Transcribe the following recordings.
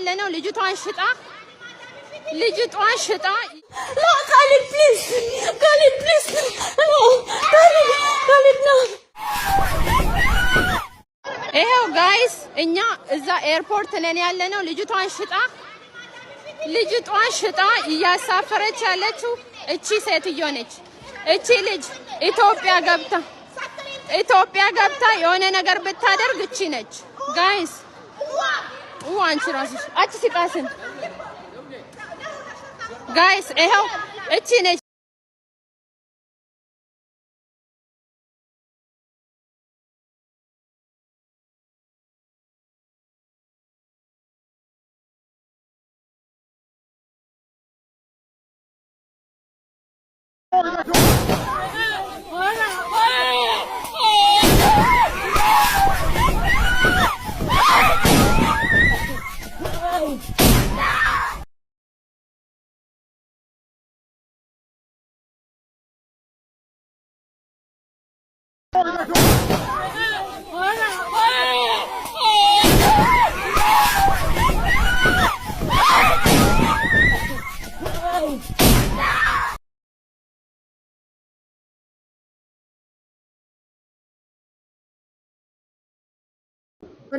ያለነው ልጅቷን ሽጣ لا Khalid please no Khalid no ይሄው ጋይስ እኛ እዛ ኤርፖርት ነን ያለነው ልጅቷን ሽጣ እያሳፈረች ያለችው እቺ ሴትዮ ነች እቺ ልጅ ኢትዮጵያ ገብታ የሆነ ነገር ብታደርግ እቺ ነች ጋይስ አንቺ ራስሽ አቺ ሲቃስን ጋይስ ይሄው እቺ ነች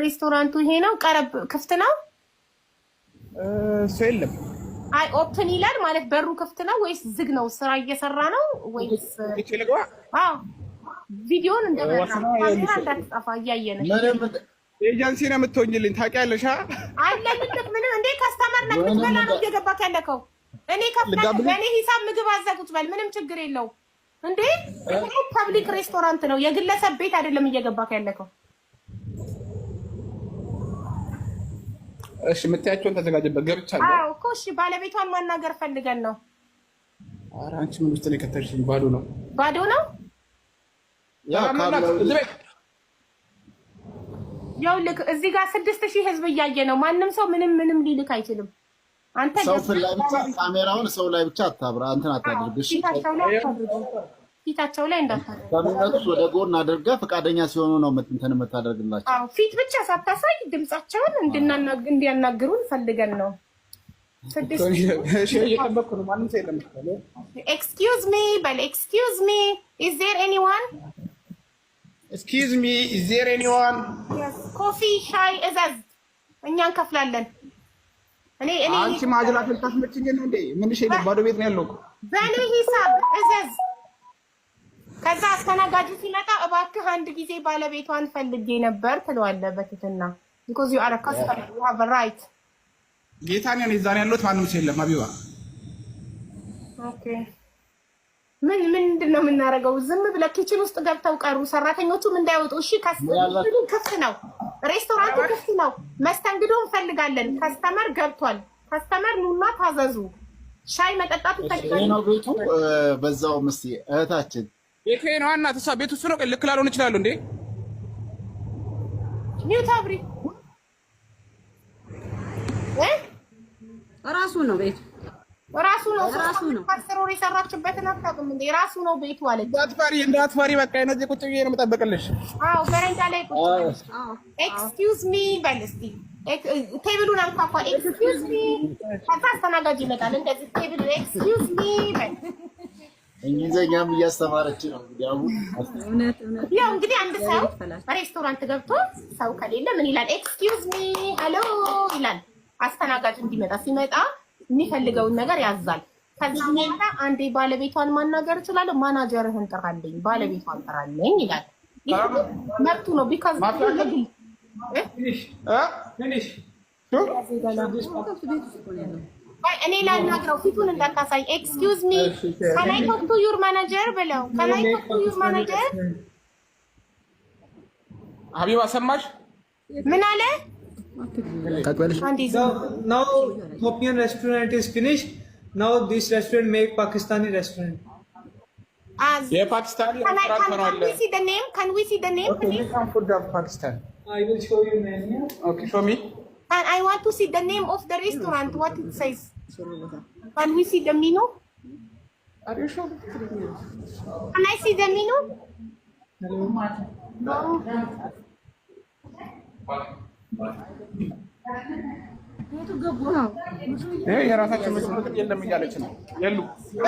ሬስቶራንቱ ይሄ ነው ቀረብ ክፍት ነው ሰለም አይ ኦፕን ይላል ማለት በሩ ክፍት ነው ወይስ ዝግ ነው ስራ እየሰራ ነው ወይስ አዎ ቪዲዮን እንደበራ እንዳትጠፋ እያየነሽ ኤጀንሲ ነው የምትሆኝልኝ ታውቂያለሽ አይለልክ ምንም እንዴ ካስተመር ነክ በላ ነው እየገባክ ያለከው እኔ ከፍለክ እኔ ሂሳብ ምግብ አዘጉት በል ምንም ችግር የለው እንዴ ፐብሊክ ሬስቶራንት ነው የግለሰብ ቤት አይደለም እየገባክ ያለከው እሺ መታያቸውን ተዘጋጀበት ገብቻለሁ አዎ እኮ እሺ ባለቤቷን ማናገር ፈልገን ነው ኧረ አንቺ ምን ውስጥ ነው ከተርሽኝ ባዶ ነው ያ ያው ልክ እዚህ ጋር 6000 ህዝብ እያየ ነው ማንንም ሰው ምንም ሊልክ አይችልም አንተ ሰው ላይ ብቻ ካሜራውን ሰው ላይ ብቻ አታብራ አንተን አታድርግሽ ፊታቸው ላይ እንዳታደርግ ካሜራውን ወደ ጎን አድርጋ ፈቃደኛ ሲሆኑ ነው እንትን የምታደርግላቸው አዎ ፊት ብቻ ሳታሳይ ድምጻቸውን እንዲያናግሩን ፈልገን ነው Excuse me is there anyone yes coffee ሻይ እዘዝ እኛ እንከፍላለን እኔ አንቺ ማጅራት ልታስመጭኝ ነው እንዴ ምን እሺ ባዶ ቤት ነው ያለው በኔ ሂሳብ እዘዝ ከዛ አስተናጋጁ ሲመጣ እባክህ አንድ ጊዜ ባለቤቷን ፈልጌ ነበር ትለዋለህ በትትና because you are a customer you have a right ጌታን ያኔ ዛሬ ያለው ማንም ሰው የለም አቢባ ኦኬ ምንድነው የምናደርገው ዝም ብለህ ኪችን ውስጥ ገብተው ቀሩ ሰራተኞቹም እንዳይወጡ እሺ ካስተመር ክፍት ነው ሬስቶራንቱ ክፍት ነው መስተንግዶ እንፈልጋለን ከስተመር ገብቷል ከስተመር ኑና ታዘዙ ሻይ መጠጣቱ ፈልጋለን ነው ቤቱ በዛው ምስቲ እህታችን ቤቴ ነው እና ተሳ ቤቱ እሱ ነው ልክ ላልሆን ይችላል እንዴ ኒውታብሪ ራሱ ነው ቤቱ ራሱ ነው ካስተሮሪ ሰራችበትን አታውቅም እንዴ ራሱ ነው ቤቱ አለ እንዳትፈሪ በቃ እነዚህ ቁጭ ብዬ ነው የምጠብቅልሽ አዎ በረንዳ ላይ ቁጭ ኤክስኪውዝ ሚ በልስቲ ቴብሉን አንኳኳ ኤክስኪውዝ ሚ አስተናጋጅ ይመጣል እንደዚህ ቴብል ኤክስኪውዝ ሚ በል እንግሊዘኛም እያስተማረች ነው ያው እንግዲህ አንድ ሰው ሬስቶራንት ገብቶ ሰው ከሌለ ምን ይላል ኤክስኪውዝ ሚ ሄሎ ይላል አስተናጋጅ እንዲመጣ ሲመጣ የሚፈልገውን ነገር ያዛል ከዛ በኋላ አንዴ ባለቤቷን ማናገር ይችላል ማናጀርህን ጥራልኝ ባለቤቷን ጥራልኝ ይላል መብቱ ነው ቢካዝ እኔ ላናግረው ፊቱን እንዳታሳይ ኤክስኪውዝ ሚ can I talk to your manager ብለው can I talk to your manager ሀቢባ ሰማሽ ምን አለ now Ethiopian restaurant is finished now this restaurant make Pakistani restaurant yeah Pakistani can we see the name okay some food of Pakistan I will show you menu okay show me and I want to see the name of the restaurant what it says can we see the menu are you sure can I see the menu no የራሳችን መስሎት የለም እያለች ነው ያሉ።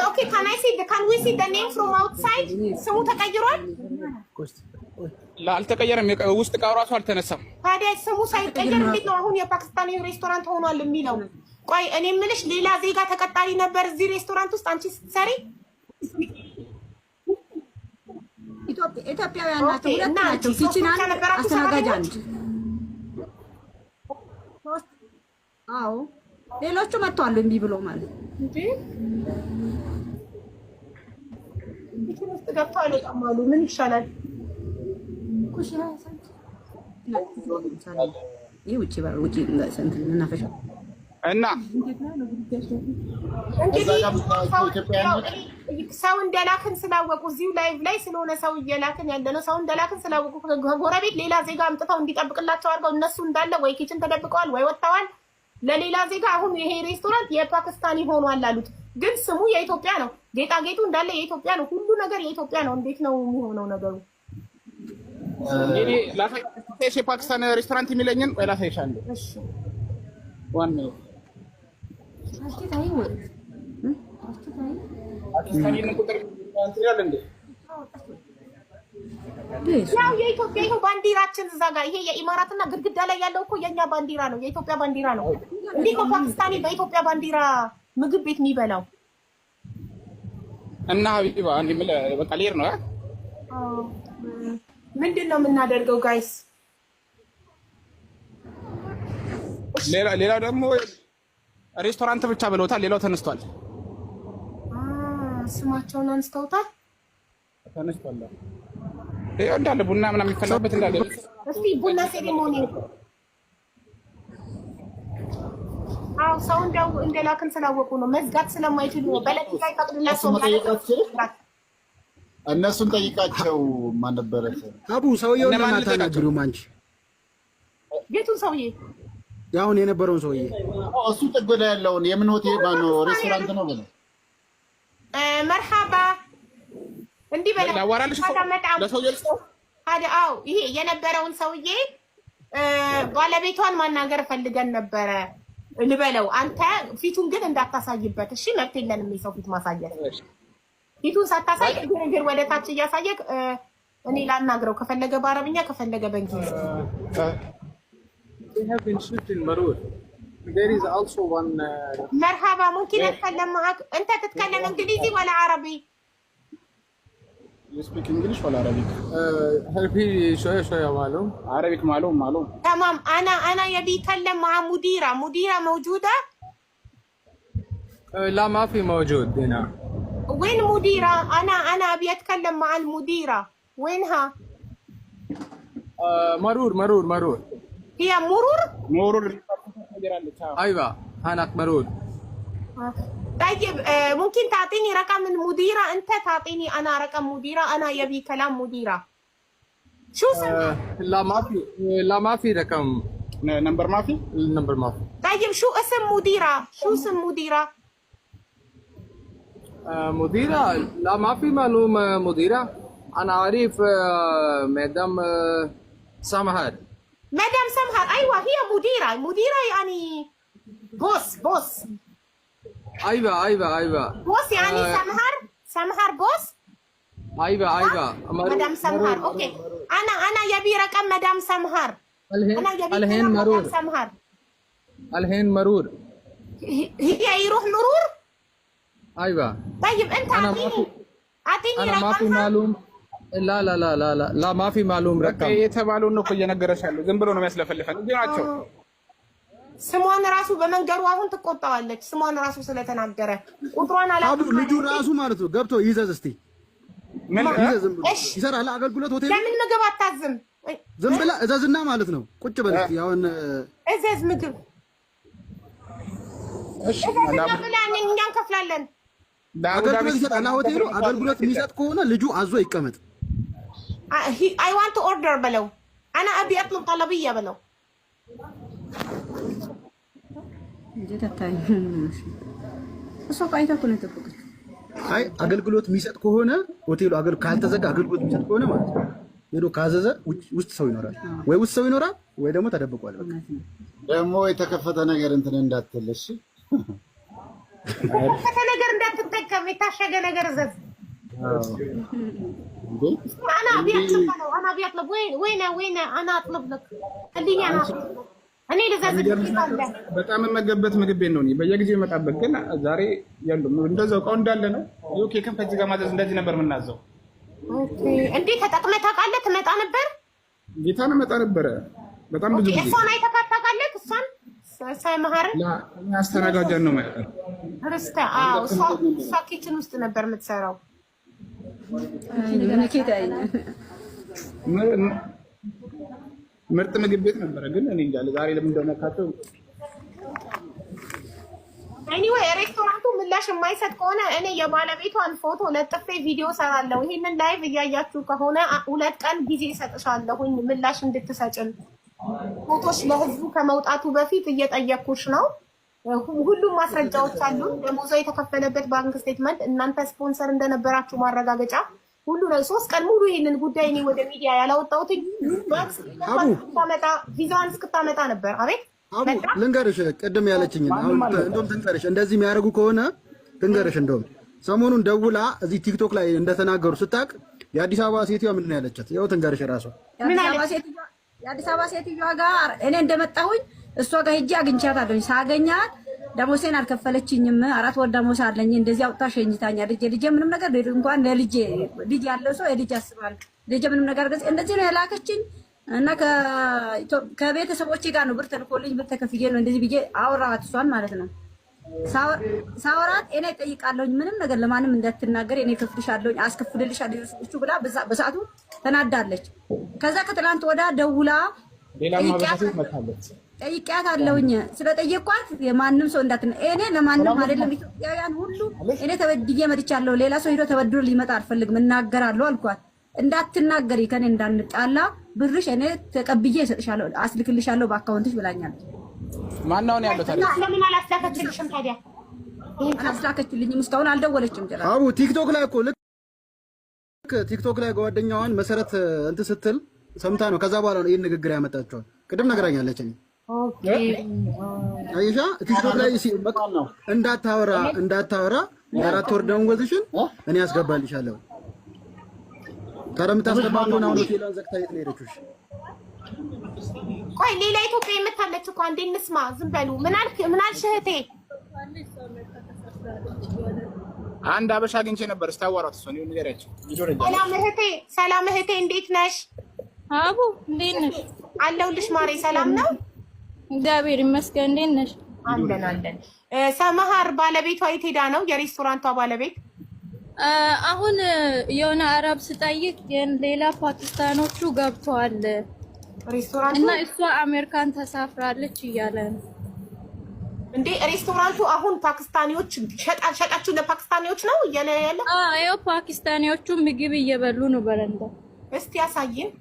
ኦኬ can we see the name from outside? ስሙ ተቀይሯል? አልተቀየረም። ውስጥ እቃው ራሱ አልተነሳም። ታዲያ ስሙ ሳይቀየር እንዴት ነው አሁን የፓኪስታኒ ሬስቶራንት ሆኗል የሚለው? ቆይ እኔ የምልሽ ሌላ ዜጋ ተቀጣሪ ነበር እዚህ ሬስቶራንት ውስጥ አንቺ ስትሰሪ? ኢትዮጵያውያን ናቸው፣ ሁለት ናቸው። ኪችን አንድ አስተናጋጅ አንድ። አዎ ሌሎቹ መጥተዋል እምቢ ብሎ ማለት እንዴ ኪችን ውስጥ ገብተው አልወጣም አሉ። ምን ይሻላል? ኩሽና ሳንቺ ይሄ ውጪ ሰንት እናፈሻ እና ሰው እንደላክን ስላወቁ እዚሁ ላይቭ ላይ ስለሆነ ሰው እየላክን ያለነው ሰው እንደላክን ስላወቁ ከጎረቤት ሌላ ዜጋ አምጥተው እንዲጠብቅላቸው አድርገው እነሱ እንዳለ ወይ ኪችን ተደብቀዋል ወይ ወጥተዋል። ለሌላ ዜጋ አሁን ይሄ ሬስቶራንት የፓኪስታኒ ሆኗል አሉት፣ ግን ስሙ የኢትዮጵያ ነው። ጌጣጌጡ እንዳለ የኢትዮጵያ ነው። ሁሉ ነገር የኢትዮጵያ ነው። እንዴት ነው የሚሆነው ነገሩ? እኔ ላሳይሽ የፓኪስታን ሬስቶራንት የሚለኝን ወይ ላሳይሻለሁ። እሺ ዋናው ያው የኢትዮጵያ ይሄ ባንዲራችን እዛ ጋር ይሄ የኢማራትና ግድግዳ ላይ ያለው እኮ የኛ ባንዲራ ነው፣ የኢትዮጵያ ባንዲራ ነው። እንዴት ነው ፓኪስታኒ በኢትዮጵያ ባንዲራ ምግብ ቤት የሚበላው? እና ሀቢባ አንዴ በቃ ልሄድ ነው። ምንድን ነው የምናደርገው ጋይስ? ሌላው ደግሞ ሬስቶራንት ብቻ ብለውታል። ሌላው ተነስቷል። ስማቸውን አንስተውታል። ተነስቷል። ይሄው እንዳለ ቡና ምናምን የሚፈላበት እንዳለ። እስቲ ቡና ሴሪሞኒ አው ሰው እንደላክን ስላወቁ ነው። መዝጋት ስለማይችሉ በለቂቃ ይፈቅድላቸው ማለት እነሱን ጠይቃቸው። ማን ነበረ አቡ ሰውዬውን ለማታናግሩም አንቺ? የቱን ሰውዬ? ያውን የነበረውን ሰውዬ እሱ ጥግ ላይ ያለውን የምን ሆቴል ማነው ሬስቶራንት ነው ብለው መርሃባ እንዲህ በለ ለሰውዬው አው ይሄ የነበረውን ሰውዬ ባለቤቷን ማናገር ፈልገን ነበረ ልበለው። አንተ ፊቱን ግን እንዳታሳይበት እሺ? መብት የለንም የሰው ፊት ማሳየት። ፊቱን ሳታሳይ ግርግር ወደ ታች እያሳየክ እኔ ላናግረው ከፈለገ በአረብኛ ከፈለገ በእንግሊዝ They have been shot in Marur. There is also one. مرحبا ممكن أتكلم معك؟ أنت تتكلم إنجليزي ولا عربي؟ You speak English ولا عربي؟ هل في شوية معلوم؟ عربيك معلوم. تمام. أنا يبي أتكلم مع مديرة موجودة؟ لا ما في موجود هنا. وين مديرة؟ أنا أبي أتكلم مع المديرة. وينها؟ مرور. هي مرور ايوه هناك مرور. طيب ممكن تعطيني رقم المديرة؟ انت تعطيني انا رقم مديرة. انا يبي كلام مديرة. شو اسمها؟ لا ما في رقم. نمبر ما في. طيب شو اسم مديرة؟ مديرة لا ما في معلوم مديرة. انا عارف مدام سمهر. مدام سمهر ايوه هي مديرة يعني بوس. ايوه بوس يعني سمهر بوس. ايوه مدام سمهر اوكي. انا يبي رقم مدام سمهر. الحين مرور. الحين مرور. هي يروح مرور. ايوه. طيب انت اعطيني رقم. ما في معلوم. لا ما في معلوم رقم. የተባለውን ነው እኮ እየነገረሽ ያለው። ዝም ብሎ ነው የሚያስለፈልፈን እንዴ ናቸው። ስሟን ራሱ በመንገሩ አሁን ትቆጣዋለች። ስሟን ራሱ ስለተናገረ ቁጥሯን አቡ ልጁ ራሱ ማለት ነው ገብቶ ይዘዝ እስቲ ምን ይዘዝ ይሰራል አገልግሎት ሆቴል። ለምን ምግብ አታዝም? ዝም ብላ እዘዝና ማለት ነው ቁጭ በል እስቲ አሁን እዘዝ ምግብ። እሺ ብላን እኛ እንከፍላለን። አገልግሎት ይሰጣል ሆቴሉ። አገልግሎት የሚሰጥ ከሆነ ልጁ አዞ ይቀመጥ። I want to order በለው። أنا أبي أطلب طلبية በለው። አይ አገልግሎት የሚሰጥ ከሆነ ሆቴሉ ካልተዘጋ አገልግሎት የሚሰጥ ከሆነ ማለት ነው ሄዶ ካዘዘ ውስጥ ሰው ይኖራል ወይ ደግሞ ተደብቋል በቃ ደግሞ የተከፈተ ነገር እንትን እንዳትልሽ የተከፈተ ነገር እንዳትጠቀም የታሸገ ነገር ዘዝ انا بيطلب وين انا اطلب لك خليني انا እኔ ለዛዝ በጣም መገበት ምግብ ቤት ነው። በየጊዜው ይመጣበት ግን ዛሬ ያለው እንደዛው እቃው እንዳለ ነው። ኦኬ ከፈጅ ጋር ማዘዝ እንደዚህ ነበር የምናዘው። ኦኬ እንዴ ተጠቅመህ ታውቃለህ? ትመጣ ነበር ጌታን መጣ ነበረ በጣም ብዙ ጊዜ። እሷን አይተካት ታውቃለህ? እሷን ሳይማህር አስተናጋጃን ነው ማለት ነው። ርስታ እሷ ኪችን ውስጥ ነበር የምትሰራው። ምርጥ ምግብ ቤት ነበረ ግን እኔ እንጃ ዛሬ ለምን እንደነካተው። ኤኒዌይ ሬስቶራንቱ ምላሽ የማይሰጥ ከሆነ እኔ የባለቤቷን ፎቶ ለጥፌ ቪዲዮ ሰራለሁ። ይሄንን ላይቭ እያያችሁ ከሆነ 2 ቀን ጊዜ እሰጥሻለሁኝ ምላሽ እንድትሰጭን። ፎቶሽ ለህዝቡ ከመውጣቱ በፊት እየጠየኩሽ ነው። ሁሉም ማስረጃዎች አሉ። ደሞዟ የተከፈለበት ባንክ ስቴትመንት፣ እናንተ ስፖንሰር እንደነበራችሁ ማረጋገጫ፣ ሁሉ ነው። 3 ቀን ሙሉ ይሄንን ጉዳይ እኔ ወደ ሚዲያ ያላወጣሁት ቪዛዋን እስክታመጣ ነበር። አቤት ልንገርሽ፣ ቅድም ያለችኝ እንደውም ትንገርሽ፣ እንደዚህ የሚያደርጉ ከሆነ ትንገርሽ። እንደውም ሰሞኑን ደውላ እዚህ ቲክቶክ ላይ እንደተናገሩ ስታቅ የአዲስ አበባ ሴትዮዋ ምንድን ነው ያለቻት? ያው ትንገርሽ ራሷ የአዲስ አበባ ሴትዮዋ ጋር እኔ እንደመጣሁኝ እሷ ጋር ሄጄ አግኝቻታለሁኝ። ሳገኛት ደሞሴን አልከፈለችኝም። 4 ወር ደሞዝ አለኝ እንደዚህ አውጥታ ሸኝታኛለች። ልጄ ምንም ነገር እንኳን ለልጄ ልጅ ያለው ሰው የልጅ ያስባል። ልጄ ምንም ነገር እንደዚህ ነው የላከችኝ እና ከቤተሰቦቼ ጋር ነው ብር ተልኮልኝ ብር ተከፍዬ ነው እንደዚህ ብዬ አወራኋት እሷን ማለት ነው። ሳወራት እኔ እጠይቃለሁኝ ምንም ነገር ለማንም እንዳትናገር እኔ ከፍልሻለሁኝ አስከፍልልሻለሁ እሱ ብላ በሰዓቱ ተናዳለች። ከዛ ከትላንት ወዳ ደውላ ጠይቂያታለሁኝ። ስለጠየኳት የማንም ሰው እኔ ለማንም አይደለም ኢትዮጵያውያን ሁሉ እኔ ተበድዬ መጥቻለሁ። ሌላ ሰው ሄዶ ተበድሎ ሊመጣ አልፈልግም፣ እናገራለሁ አልኳት። እንዳትናገሪ ከኔ እንዳንጣላ ብርሽ እኔ ተቀብዬ እሰጥሻለሁ አስልክልሻለሁ በአካውንትሽ ብላኛለች። ማነው ያለው ታዲያ? ለምን አላስላከችልሽም ታዲያ? አላስላከችልኝም፣ እስካሁን አልደወለችም። ጭራሽ አቡ ቲክቶክ ላይ እኮ ልክ ቲክቶክ ላይ ጓደኛዋን መሰረት እንትን ስትል ሰምታ ነው። ከዛ በኋላ ነው ይሄን ንግግር ያመጣችው። ቅድም ነገራኛለች። ኦኬ አይሻ ቲክቶክ ላይ እንዳታወራ 4 ወር ደሞዝሽን እኔ አስገባልሻለሁ። ከረምታ አስገባለሁና አሁን ሆቴሏን ዘግታ የት ነው የሄደችው? ቆይ ሌላ ኢትዮጵያ የምታለች እኮ አንዴ እንስማ። ዝም በሉ። ምን አልሽ እህቴ? አንድ አበሻ አግኝቼ ነበር ስታወራት እሷ ነው ንገሪያቸው። ሰላም እህቴ እንዴት ነሽ? አቡ እንዴት ነሽ? አለሁልሽ ማሬ። ሰላም ነው እግዚአብሔር ይመስገን። እንዴት ነሽ? አለን። ሰማሃር ባለቤቷ የት ሄዳ ነው? የሬስቶራንቷ ባለቤት አሁን የሆነ አረብ ስጠይቅ ሌላ ፓኪስታኖቹ ገብተዋል ሬስቶራንቱ እና እሷ አሜሪካን ተሳፍራለች እያለ ነው። እንዴ ሬስቶራንቱ አሁን ፓኪስታኒዎች ሸጣችሁ ለፓኪስታኒዎች ነው እያለ ያለ? አዎ ፓኪስታኒዎቹ ምግብ እየበሉ ነው በረንዳ። እስቲ ያሳየን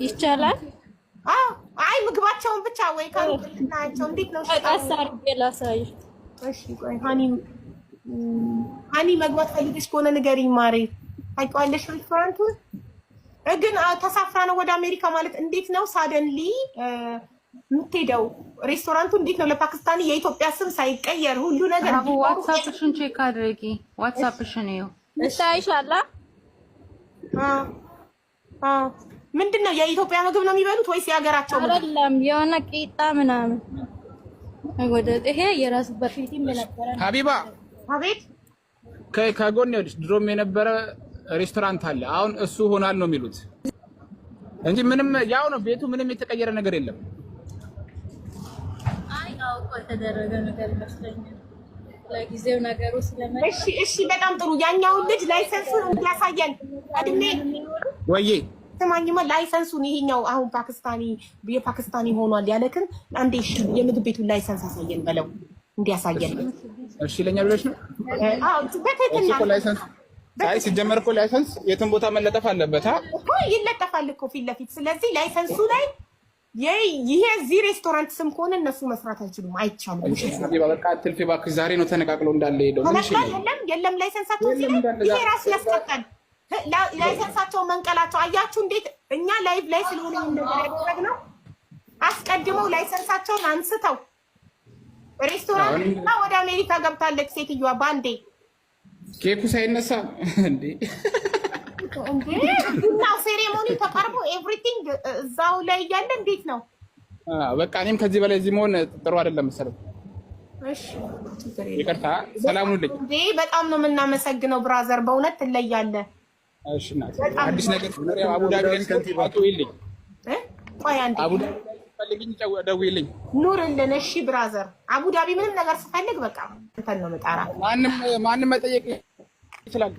ይቻላል? አይ ምግባቸውን ብቻ ወይ ካንተናቸው እንዴት ነው? አሳር ላሳይሽ። እሺ ቆይ ሃኒ መግባት ፈልገሽ ከሆነ ንገሪኝ ማሬ። ታውቂዋለሽ ሬስቶራንቱ? ግን ተሳፍራ ነው ወደ አሜሪካ ማለት እንዴት ነው ሳደንሊ የምትሄደው? ሬስቶራንቱ እንዴት ነው ለፓኪስታኒ የኢትዮጵያ ስም ሳይቀየር ሁሉ ነገር? ዋትስአፕሽን ቼክ አድርጊ። ዋትስአፕሽን ነው ታይሻላ? ምንድነው የኢትዮጵያ ምግብ ነው የሚበሉት ወይስ የሀገራቸው ምግብ? አይደለም የሆነ ቂጣ ምናምን ወደ ይሄ የራስ በፊት የነበረ ሀቢባ አቤት ከጎን ይኸውልሽ ድሮም የነበረ ሬስቶራንት አለ። አሁን እሱ ሆናል ነው የሚሉት እንጂ ምንም ያው ነው ቤቱ። ምንም የተቀየረ ነገር የለም። አይ አው ተደረገ ነገር ይመስለኛል ለጊዜው ነገሩ ስለመጣ። እሺ በጣም ጥሩ። ያኛውን ልጅ ላይሰንሱን እንዲያሳየን አድሜ ወይዬ ስማኝማ፣ ላይሰንሱን ይሄኛው አሁን የፓኪስታኒ ሆኗል ያለክን አንዴ የምግብ ቤቱን ላይሰንስ አሳየን በለው እንዲያሳየን። እሺ ለኛ ብለሽ ነው? አዎ በትክክል ነው። ላይሰንስ አይ ሲጀመር እኮ ላይሰንስ የትም ቦታ መለጠፍ አለበት እኮ ይለጠፋል እኮ ፊት ለፊት። ስለዚህ ላይሰንሱ ላይ ይሄ እዚህ ሬስቶራንት ስም ከሆነ እነሱ መስራት አይችሉም፣ አይቻልም። በቃ አትልፊ እባክሽ። ዛሬ ነው ተነቃቅሎ እንዳለ ሄደው የለም ላይሰንሳቸው ይሄ ራሱ ያስቀጣል። ላይሰንሳቸው መንቀላቸው አያችሁ እንዴት እኛ ላይቭ ላይ ስለሆነ ነገር ያደረግነው አስቀድመው ላይሰንሳቸውን አንስተው ሬስቶራንት ወደ አሜሪካ ገብታለች ሴትዮዋ ባንዴ ኬኩ ሳይነሳ እንዴ እና ሴሬሞኒ ተቀርቦ ኤቭሪቲንግ እዛው ላይ ያለ እንዴት ነው? በቃ እኔም ከዚህ በላይ እዚህ መሆን ጥሩ አይደለም መሰለኝ። እሺ ይቅርታ፣ ሰላም ሁኑልኝ። በጣም ነው የምናመሰግነው ብራዘር፣ በእውነት ትለያለህ። እሺ እናት፣ አዲስ ነገር ያው አቡዳቢ ደውይልኝ። ቆይ አንዴ አቡዳቢ ፈልግኝ ደውይልኝ። ኑርልን። እሺ ብራዘር፣ አቡዳቢ ምንም ነገር ስፈልግ በቃ እንትን ነው የምጠራ። ማንም መጠየቅ ይችላል።